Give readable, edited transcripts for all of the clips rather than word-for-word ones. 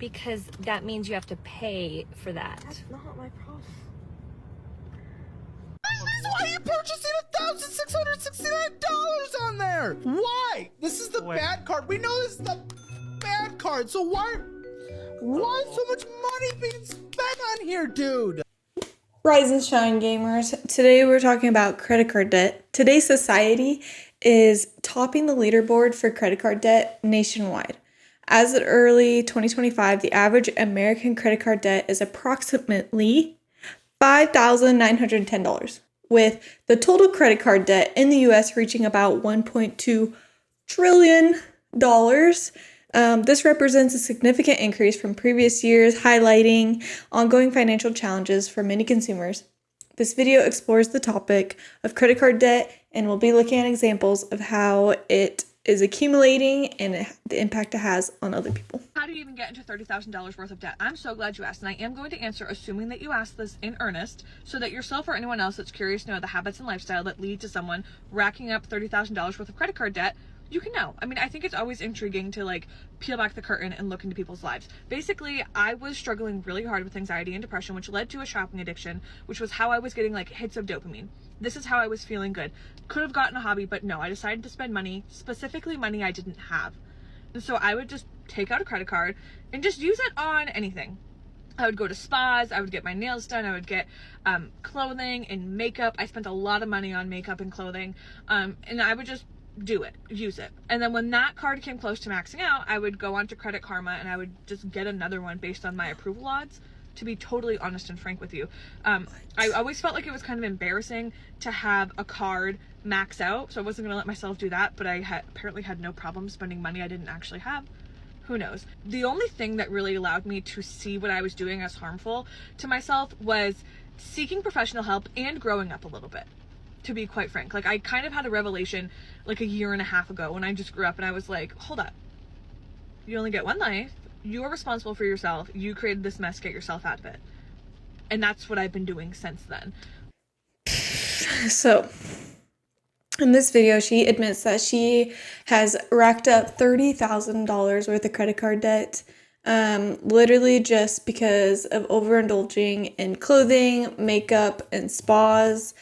because that means you have to pay for that. That's not my problem. Why are you purchasing $1,669 on there? Why? This is the bad card. We know this is the bad card. So why so much money being spent on here, dude? Rise and shine, gamers. Today we're talking about credit card debt. Today's society is topping the leaderboard for credit card debt nationwide. As of early 2025, the average American credit card debt is approximately $5,910, with the total credit card debt in the US reaching about $1.2 trillion. This represents a significant increase from previous years, highlighting ongoing financial challenges for many consumers. This video explores the topic of credit card debt, and we'll be looking at examples of how it is accumulating and the impact it has on other people. How do you even get into $30,000 worth of debt? I'm so glad you asked, and I am going to answer assuming that you asked this in earnest, so that yourself or anyone else that's curious to know the habits and lifestyle that lead to someone racking up $30,000 worth of credit card debt, you can know. I mean, I think it's always intriguing to like peel back the curtain and look into people's lives. Basically, I was struggling really hard with anxiety and depression, which led to a shopping addiction, which was how I was getting like hits of dopamine. This is how I was feeling good. Could have gotten a hobby, but no, I decided to spend money, specifically money I didn't have. And so I would just take out a credit card and just use it on anything. I would go to spas, I would get my nails done, I would get clothing and makeup. I spent a lot of money on makeup and clothing, and I would just do it, use it. And then when that card came close to maxing out, I would go onto Credit Karma and I would just get another one based on my approval odds, to be totally honest and frank with you. I always felt like it was kind of embarrassing to have a card max out, so I wasn't going to let myself do that, but I apparently had no problem spending money I didn't actually have. Who knows? The only thing that really allowed me to see what I was doing as harmful to myself was seeking professional help and growing up a little bit, to be quite frank. Like, I kind of had a revelation like a year and a half ago when I just grew up and I was like, hold up, you only get one life, you're responsible for yourself, you created this mess, get yourself out of it. And that's what I've been doing since then. So, in this video, she admits that she has racked up $30,000 worth of credit card debt, literally just because of overindulging in clothing, makeup, and spas,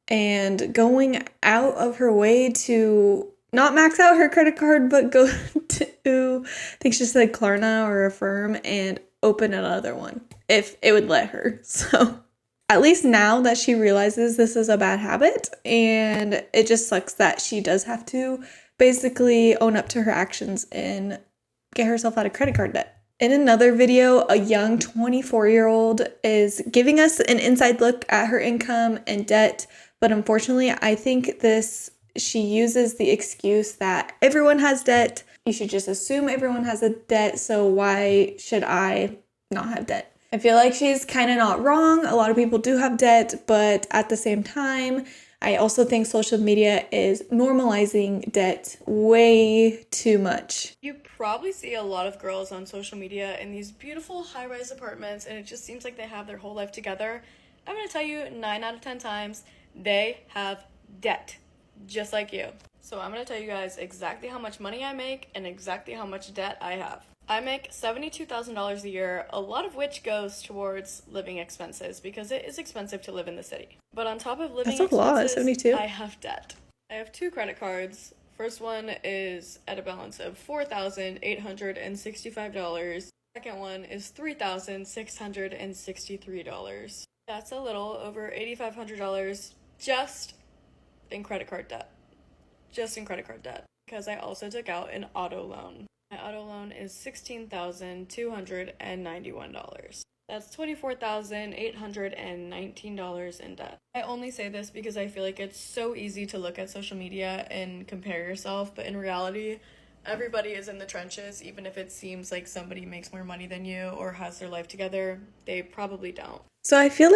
and going out of her way to not max out her credit card, but go to, I think she said Klarna or Affirm, and open another one if it would let her. So at least now that she realizes this is a bad habit, and it just sucks that she does have to basically own up to her actions and get herself out of credit card debt. In another video, a young 24-year-old is giving us an inside look at her income and debt, but unfortunately, I think she uses the excuse that everyone has debt. You should just assume everyone has a debt, so why should I not have debt? I feel like she's kind of not wrong. A lot of people do have debt, but at the same time, I also think social media is normalizing debt way too much. You probably see a lot of girls on social media in these beautiful high-rise apartments, and it just seems like they have their whole life together. I'm going to tell you 9 out of 10 times, they have debt, just like you. So I'm going to tell you guys exactly how much money I make and exactly how much debt I have. I make $72,000 a year, a lot of which goes towards living expenses because it is expensive to live in the city. But on top of living That's a lot, expenses, 72. I have debt. I have 2 credit cards. First one is at a balance of $4,865. Second one is $3,663. That's a little over $8,500 just in credit card debt. Just in credit card debt. Because I also took out an auto loan. My auto loan is $16,291. That's $24,819 in debt. I only say this because I feel like it's so easy to look at social media and compare yourself, but in reality, everybody is in the trenches. Even if it seems like somebody makes more money than you or has their life together, they probably don't. So I feel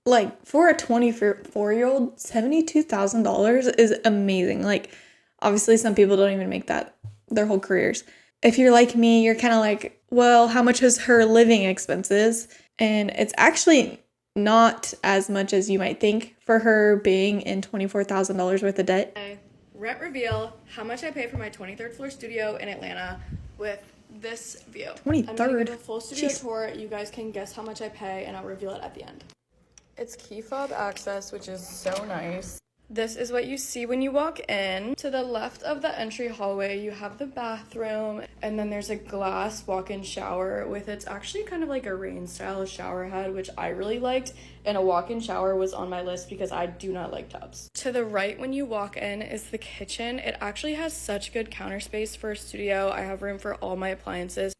like for a 24-year-old, $72,000 is amazing. Like, obviously some people don't even make that their whole careers. If you're like me, you're kind of like, well, how much is her living expenses? And it's actually not as much as you might think for her being in $24,000 worth of debt. Rent reveal how much I pay for my 23rd floor studio in Atlanta with this view. 23rd. I'm gonna give a full studio Jeez. tour. You guys can guess how much I pay, and I'll reveal it at the end. It's key fob access, which is so nice. This is what you see when you walk in. To the left of the entry hallway, you have the bathroom, and then there's a glass walk-in shower with, it's actually kind of like a rain-style shower head, which I really liked, and a walk-in shower was on my list because I do not like tubs. To the right when you walk in is the kitchen. It actually has such good counter space for a studio. I have room for all my appliances.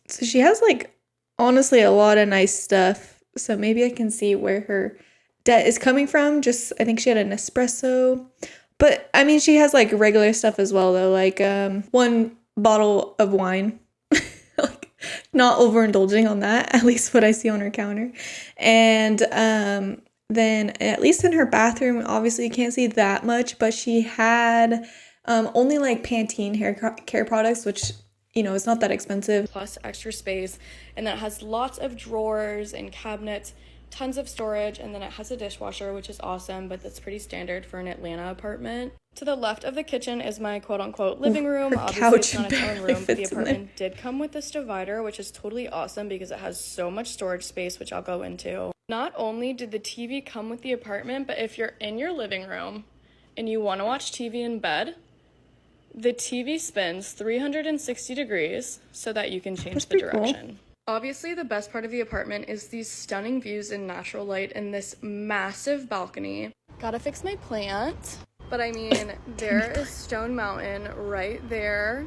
So she has like honestly a lot of nice stuff. So maybe I can see where her debt is coming from. Just I think she had an espresso. But I mean she has like regular stuff as well though, like one bottle of wine. Like not overindulging on that, at least what I see on her counter. And then at least in her bathroom, obviously you can't see that much, but she had only like Pantene hair care products, which you know, it's not that expensive. Plus extra space, and then it has lots of drawers and cabinets, tons of storage, and then it has a dishwasher, which is awesome, but that's pretty standard for an Atlanta apartment. To the left of the kitchen is my quote-unquote living room. Her Obviously, couch it's not its own barely room, but the fits in there. apartment did come with this divider, which is totally awesome because it has so much storage space, which I'll go into. Not only did the TV come with the apartment, but if you're in your living room and you want to watch TV in bed, the TV spins 360 degrees so that you can change That's the pretty cool. direction. Obviously, the best part of the apartment is these stunning views in natural light and this massive balcony. Gotta fix my plant. But I mean, there is Stone Mountain right there.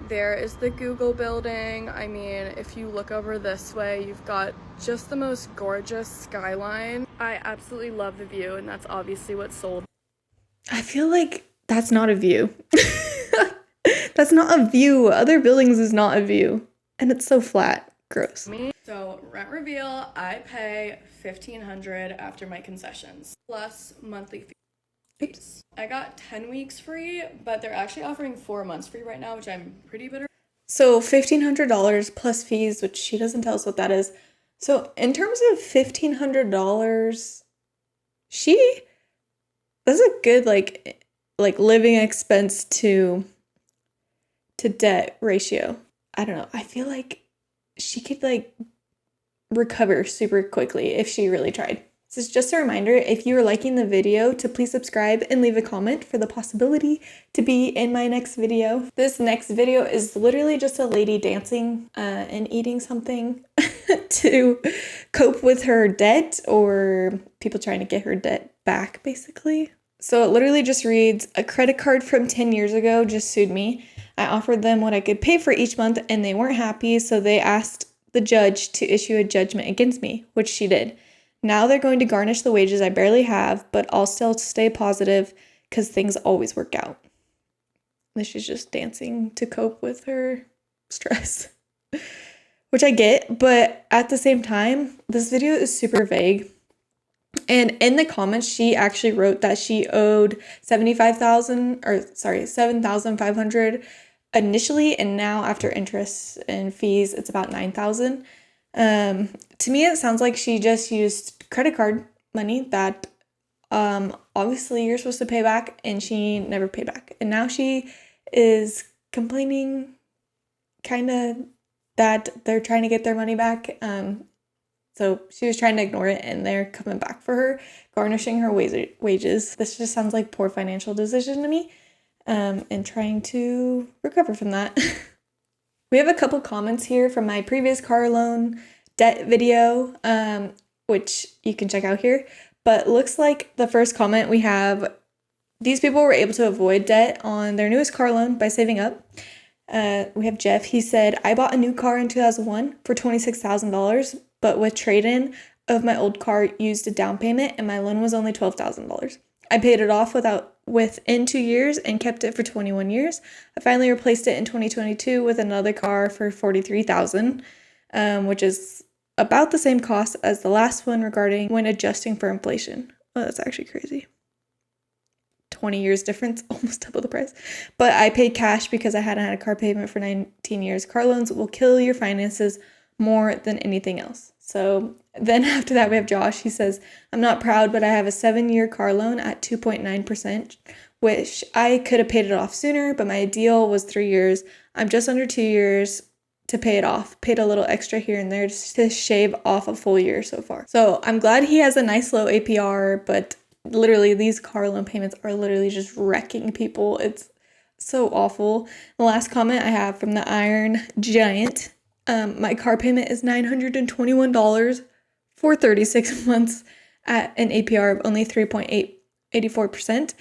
There is the Google building. I mean, if you look over this way, you've got just the most gorgeous skyline. I absolutely love the view, and that's obviously what sold. I feel like that's not a view. That's not a view. Other buildings is not a view. And it's so flat. Gross. Me. So rent reveal, I pay $1,500 after my concessions, plus monthly fees. I got 10 weeks free, but they're actually offering 4 months free right now, which I'm pretty bitter. So $1,500 plus fees, which she doesn't tell us what that is. So in terms of $1,500, that's a good like living expense to debt ratio. I don't know. I feel like she could like recover super quickly if she really tried. This is just a reminder, if you are liking the video, to please subscribe and leave a comment for the possibility to be in my next video. This next video is literally just a lady dancing and eating something to cope with her debt, or people trying to get her debt back, basically. So it literally just reads, a credit card from 10 years ago just sued me. I offered them what I could pay for each month and they weren't happy, so they asked the judge to issue a judgment against me, which she did. Now they're going to garnish the wages I barely have, but I'll still stay positive because things always work out. And she's just dancing to cope with her stress, which I get, but at the same time, this video is super vague. And in the comments, she actually wrote that she owed $7,500 initially, and now after interest and fees, it's about $9,000. To me, it sounds like she just used credit card money that obviously you're supposed to pay back, and she never paid back. And now she is complaining kind of that they're trying to get their money back. So she was trying to ignore it, and they're coming back for her, garnishing her wages. This just sounds like poor financial decision to me, and trying to recover from that. We have a couple comments here from my previous car loan debt video, which you can check out here. But looks like the first comment we have, these people were able to avoid debt on their newest car loan by saving up. We have Jeff. He said, I bought a new car in 2001 for $26,000, but with trade-in of my old car used a down payment and my loan was only $12,000. I paid it off within 2 years and kept it for 21 years. I finally replaced it in 2022 with another car for $43,000, which is about the same cost as the last one regarding when adjusting for inflation. Oh, that's actually crazy. 20 years difference, almost double the price. But I paid cash because I hadn't had a car payment for 19 years. Car loans will kill your finances more than anything else. So then after that, we have Josh. He says, I'm not proud, but I have a 7-year car loan at 2.9%, which I could have paid it off sooner, but my deal was 3 years. I'm just under 2 years to pay it off. Paid a little extra here and there just to shave off a full year so far. So I'm glad he has a nice low APR, but literally these car loan payments are literally just wrecking people. It's so awful. The last comment I have from the Iron Giant, my car payment is $921 for 36 months at an APR of only 3.84%.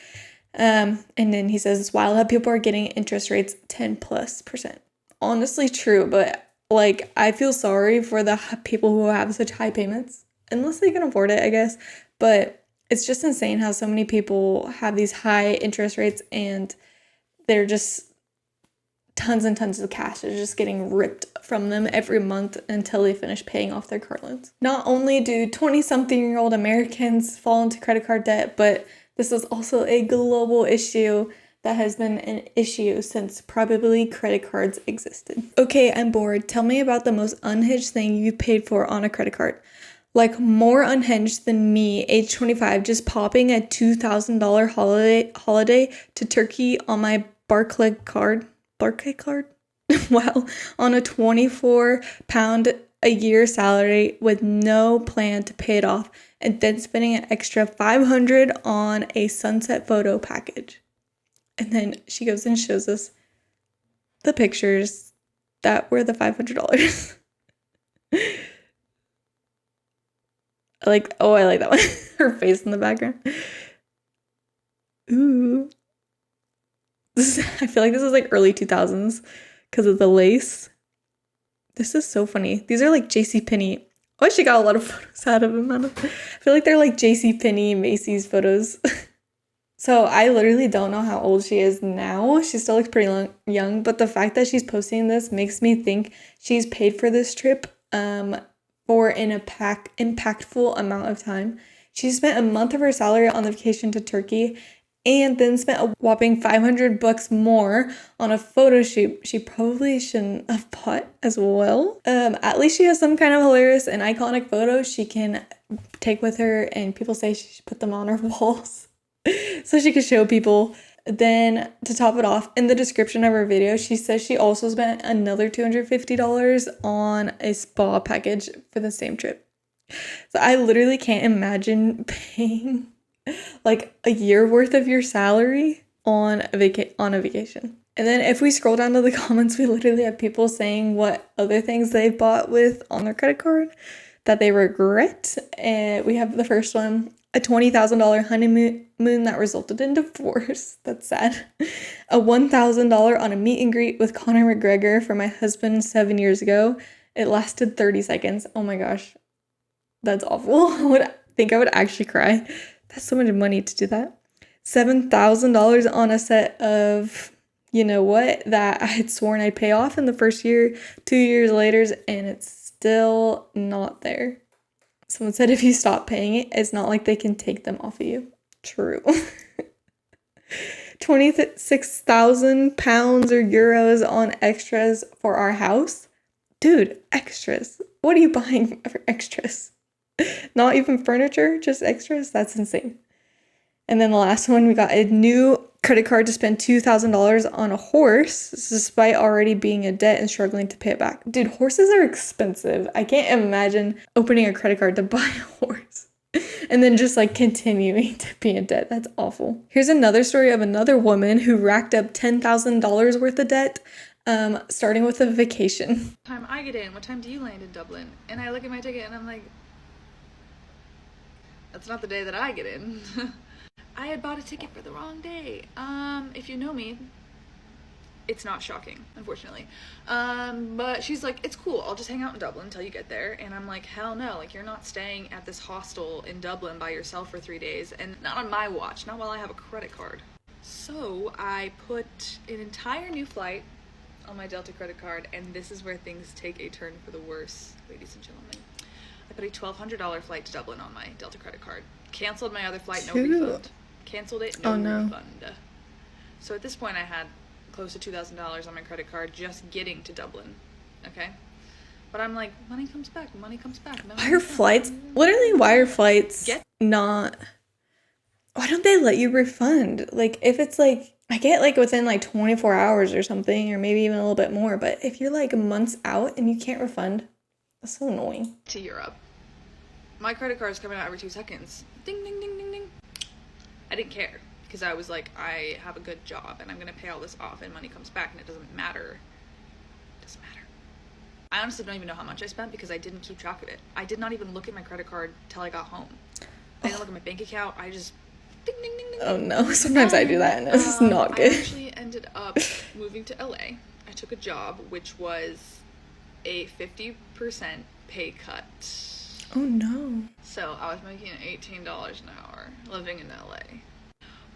And then he says it's wild how people are getting interest rates 10+%. Honestly true, but like I feel sorry for the people who have such high payments, unless they can afford it, I guess. But it's just insane how so many people have these high interest rates and they're just tons and tons of cash is just getting ripped from them every month until they finish paying off their car loans. Not only do 20-something-year-old Americans fall into credit card debt, but this is also a global issue that has been an issue since probably credit cards existed. Okay, I'm bored. Tell me about the most unhinged thing you paid for on a credit card. Like more unhinged than me, age 25, just popping a $2,000 holiday to Turkey on my Barclay card. Barclay card? Wow, on a 24-pound a year salary with no plan to pay it off, and then spending an extra $500 on a sunset photo package. And then she goes and shows us the pictures that were the $500. I like that one. Her face in the background. Ooh. I feel like this is like early 2000s because of the lace. This is so funny. These are like JCPenney. Oh, she got a lot of photos out of them. I feel like they're like JCPenney, Macy's photos. So I literally don't know how old she is now. She still looks pretty young, but the fact that she's posting this makes me think she's paid for this trip for an impactful amount of time. She spent a month of her salary on the vacation to Turkey and then spent a whopping $500 more on a photo shoot she probably shouldn't have bought as well. At least she has some kind of hilarious and iconic photos she can take with her, and people say she should put them on her walls so she could show people. Then to top it off, in the description of her video, she says she also spent another $250 on a spa package for the same trip. So I literally can't imagine paying like a year worth of your salary on a vacation. And then if we scroll down to the comments, we literally have people saying what other things they've bought with on their credit card that they regret. And we have the first one, a $20,000 honeymoon that resulted in divorce. That's sad. A $1,000 on a meet and greet with Conor McGregor for my husband 7 years ago. It lasted 30 seconds. Oh my gosh. That's awful. I would actually cry. That's so much money to do that. $7,000 on a set of, you know what, that I had sworn I'd pay off in the first year, 2 years later, and it's still not there. Someone said if you stop paying it, it's not like they can take them off of you. True. 26,000 pounds or euros on extras for our house. Dude, extras. What are you buying for extras? Not even furniture, just extras? That's insane. And then the last one, we got a new credit card to spend $2,000 on a horse, despite already being in debt and struggling to pay it back. Dude, horses are expensive. I can't imagine opening a credit card to buy a horse and then just like continuing to be in debt. That's awful. Here's another story of another woman who racked up $10,000 worth of debt, starting with a vacation. Time I get in, what time do you land in Dublin? And I look at my ticket and I'm like, that's not the day that I get in. I had bought a ticket for the wrong day. If you know me, it's not shocking, unfortunately. But she's like, it's cool, I'll just hang out in Dublin until you get there. And I'm like, hell no, like you're not staying at this hostel in Dublin by yourself for 3 days, and not on my watch, not while I have a credit card. So I put an entire new flight on my Delta credit card, and this is where things take a turn for the worse, ladies and gentlemen. I put a $1,200 flight to Dublin on my Delta credit card. Canceled my other flight, no refund. Canceled it, no refund. So at this point I had close to $2,000 on my credit card just getting to Dublin, okay? But I'm like, money comes back. Why are flights, literally why are flights not, why don't they let you refund? Like, if it's like, I get like within like 24 hours or something, or maybe even a little bit more, but if you're like months out and you can't refund, that's so annoying. To Europe. My credit card is coming out every 2 seconds. Ding, ding, ding, ding, ding. I didn't care because I was like, I have a good job and I'm going to pay all this off and money comes back and it doesn't matter. It doesn't matter. I honestly don't even know how much I spent because I didn't keep track of it. I did not even look at my credit card till I got home. I didn't look at my bank account. I just ding, ding, ding, ding. Oh no, sometimes I do that and it's not good. I actually ended up moving to LA. I took a job which was a 50% pay cut. Oh no. So I was making $18 an hour living in LA.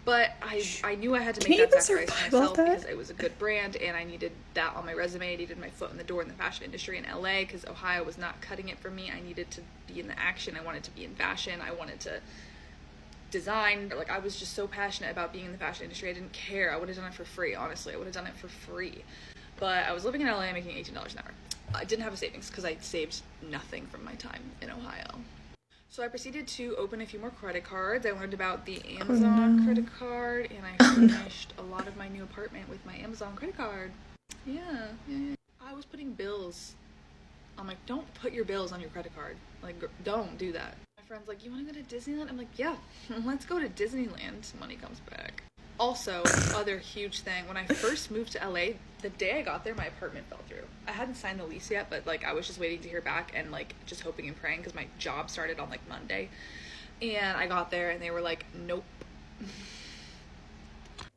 But I knew I had to make that sacrifice for myself because it was a good brand and I needed that on my resume. I needed my foot in the door in the fashion industry in LA because Ohio was not cutting it for me. I needed to be in the action. I wanted to be in fashion. I wanted to design. Like, I was just so passionate about being in the fashion industry. I didn't care. I would have done it for free, honestly. I would have done it for free. But I was living in LA making $18 an hour. I didn't have a savings because I saved nothing from my time in Ohio. So I proceeded to open a few more credit cards. I learned about the Amazon credit card, and I furnished a lot of my new apartment with my Amazon credit card. Yeah. I was putting bills. I'm like, don't put your bills on your credit card. Like, don't do that. My friend's like, you want to go to Disneyland? I'm like, yeah, let's go to Disneyland. Money comes back. Also, other huge thing, when I first moved to LA, the day I got there, my apartment fell through. I hadn't signed the lease yet, but like I was just waiting to hear back and like just hoping and praying because my job started on like Monday. And I got there and they were like, nope.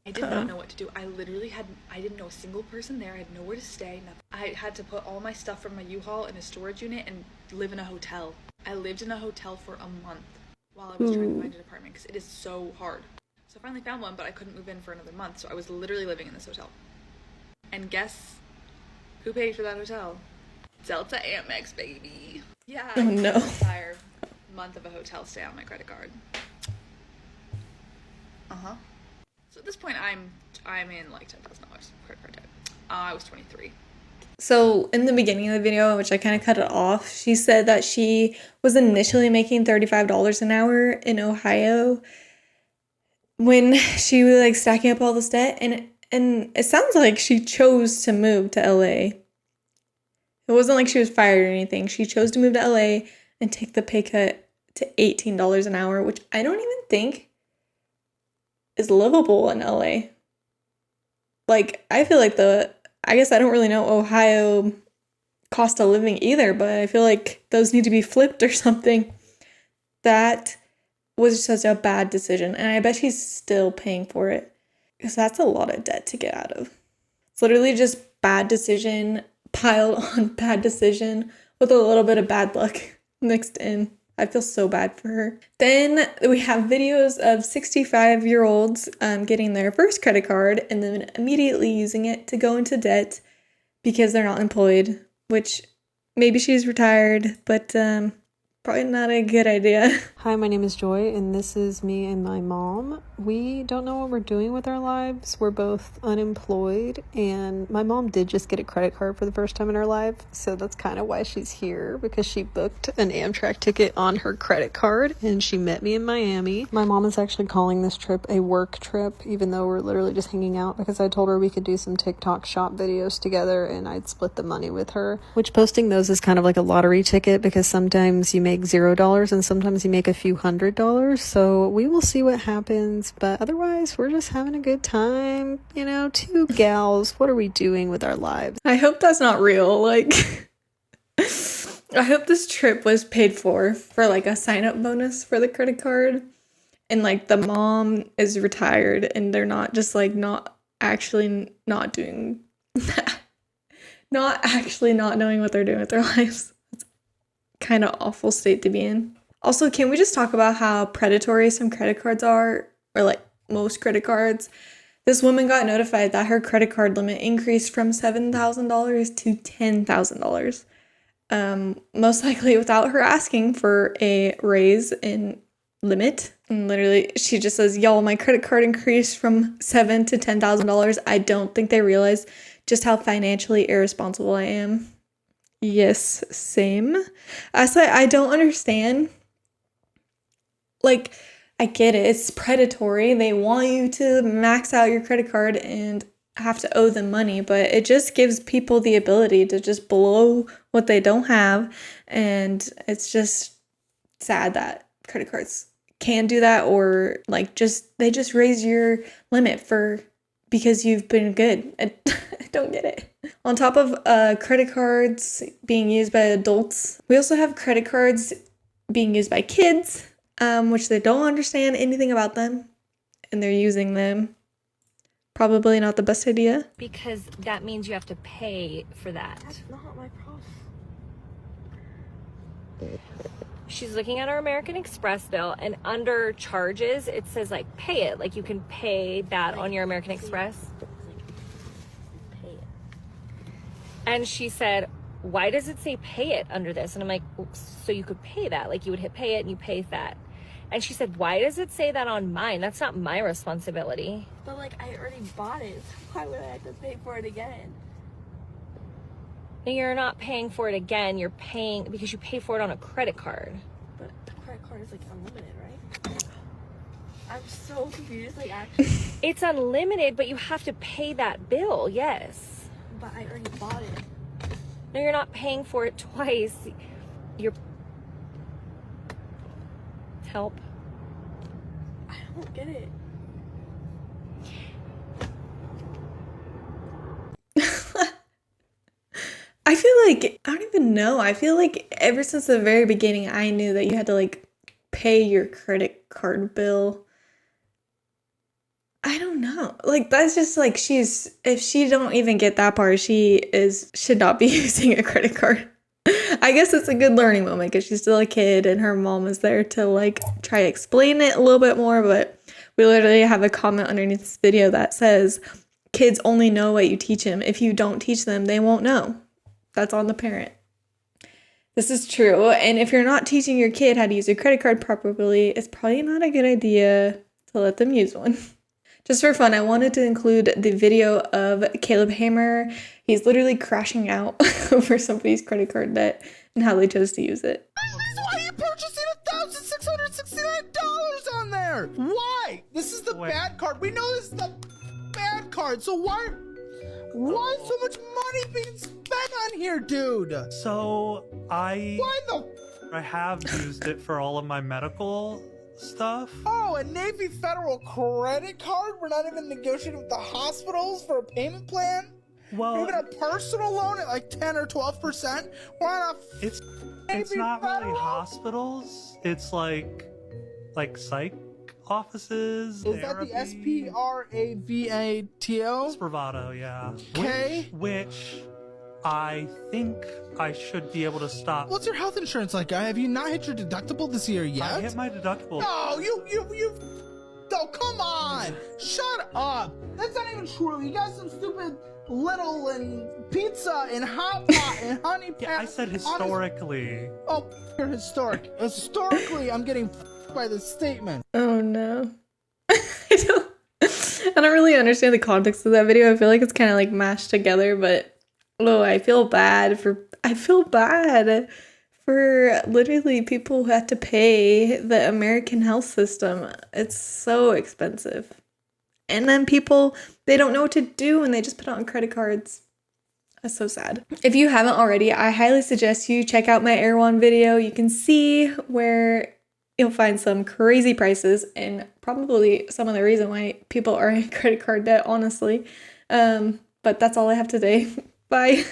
I did not know what to do. I didn't know a single person there. I had nowhere to stay. Nothing. I had to put all my stuff from my U-Haul in a storage unit and live in a hotel. I lived in a hotel for a month while I was trying to find an apartment because it is so hard. So I finally found one, but I couldn't move in for another month, so I was literally living in this hotel. And guess who paid for that hotel? Delta Amex, baby. Yeah, I no. an entire month of a hotel stay on my credit card. So at this point, I'm in like $10,000 credit card debt. I was 23. So in the beginning of the video, which I kind of cut it off, she said that she was initially making $35 an hour in Ohio when she was like stacking up all this debt, and it sounds like she chose to move to LA. It wasn't like she was fired or anything. She chose to move to LA and take the pay cut to $18 an hour, which I don't even think is livable in LA. Like, I feel like I guess I don't really know Ohio cost of living either, but I feel like those need to be flipped or something. That was such a bad decision, and I bet she's still paying for it because that's a lot of debt to get out of. It's literally just bad decision piled on bad decision with a little bit of bad luck mixed in. I feel so bad for her. Then we have videos of 65-year-olds getting their first credit card and then immediately using it to go into debt because they're not employed, which maybe she's retired, but probably not a good idea. Hi, my name is Joy, and this is me and my mom. We don't know what we're doing with our lives. We're both unemployed, and my mom did just get a credit card for the first time in her life, so that's kind of why she's here, because she booked an Amtrak ticket on her credit card, and she met me in Miami. My mom is actually calling this trip a work trip, even though we're literally just hanging out, because I told her we could do some TikTok shop videos together, and I'd split the money with her, which posting those is kind of like a lottery ticket, because sometimes you make $0 and sometimes you make a few $100s, so we will see what happens, but otherwise we're just having a good time, you know, two gals. What are we doing with our lives? I hope that's not real. Like, I hope this trip was paid for like a sign-up bonus for the credit card, and like the mom is retired and they're not just like not actually not doing that, not actually not knowing what they're doing with their lives. Kind of awful state to be in. Also, can we just talk about how predatory some credit cards are, or like most credit cards? This woman got notified that her credit card limit increased from $7,000 to $10,000, most likely without her asking for a raise in limit. And literally, she just says, "Y'all, my credit card increased from $7,000 to $10,000. I don't think they realize just how financially irresponsible I am." Yes, same. I don't understand. Like, I get it. It's predatory. They want you to max out your credit card and have to owe them money, but it just gives people the ability to just blow what they don't have. And it's just sad that credit cards can do that, or like they just raise your limit because you've been good. I don't get it. On top of credit cards being used by adults, we also have credit cards being used by kids, which they don't understand anything about them, and they're using them. Probably not the best idea. Because that means you have to pay for that. That's not my problem. She's looking at our American Express bill, and under charges, it says like pay it. Like you can pay that on your American Express. Pay it. And she said, why does it say pay it under this? And I'm like, so you could pay that. Like you would hit pay it and you pay that. And she said, why does it say that on mine? That's not my responsibility. But like I already bought it, so why would I have to pay for it again? And you're not paying for it again. You're paying because you pay for it on a credit card. But the credit card is like unlimited, right? I'm so confused. Like actually, It's unlimited, but you have to pay that bill. Yes. but I already bought it. No, you're not paying for it twice. You're help. I don't get it. I feel like, I don't even know. I feel like ever since the very beginning, I knew that you had to like pay your credit card bill. I don't know. Like that's just like if she don't even get that part, should not be using a credit card. I guess it's a good learning moment because she's still a kid and her mom is there to like try to explain it a little bit more, but we literally have a comment underneath this video that says kids only know what you teach them. If you don't teach them, they won't know. That's on the parent. This is true. And if you're not teaching your kid how to use a credit card properly, it's probably not a good idea to let them use one. Just for fun, I wanted to include the video of Caleb Hammer. He's literally crashing out over somebody's credit card debt and how they chose to use it. Why are you purchasing $1,669 on there? Why? This is the bad card. We know this is the bad card. So why so much money being spent on here, dude? So Why the? I have used it for all of my medical stuff. Oh, a Navy Federal credit card? We're not even negotiating with the hospitals for a payment plan? Well, Even a personal loan at like 10 or 12%? We're on a it's Navy not really Federal? hospitals. It's like psych offices. Is that the SPRAVATO? Spravato, yeah. Okay. Which I think I should be able to stop. What's your health insurance like, guy? Have you not hit your deductible this year yet? I hit my deductible. No, you. Oh, come on! Shut up! That's not even true. You got some stupid little and pizza and hot pot and honey pat. Yeah, I said historically. Oh, you're historic. Historically, I'm getting by this statement. Oh no. I don't really understand the context of that video. I feel like it's kind of like mashed together, but I feel bad for literally people who have to pay the American health system. It's so expensive. And then people, they don't know what to do and they just put it on credit cards. That's so sad. If you haven't already, I highly suggest you check out my Erewhon video. You can see where you'll find some crazy prices and probably some of the reason why people are in credit card debt, honestly. But that's all I have today. Bye.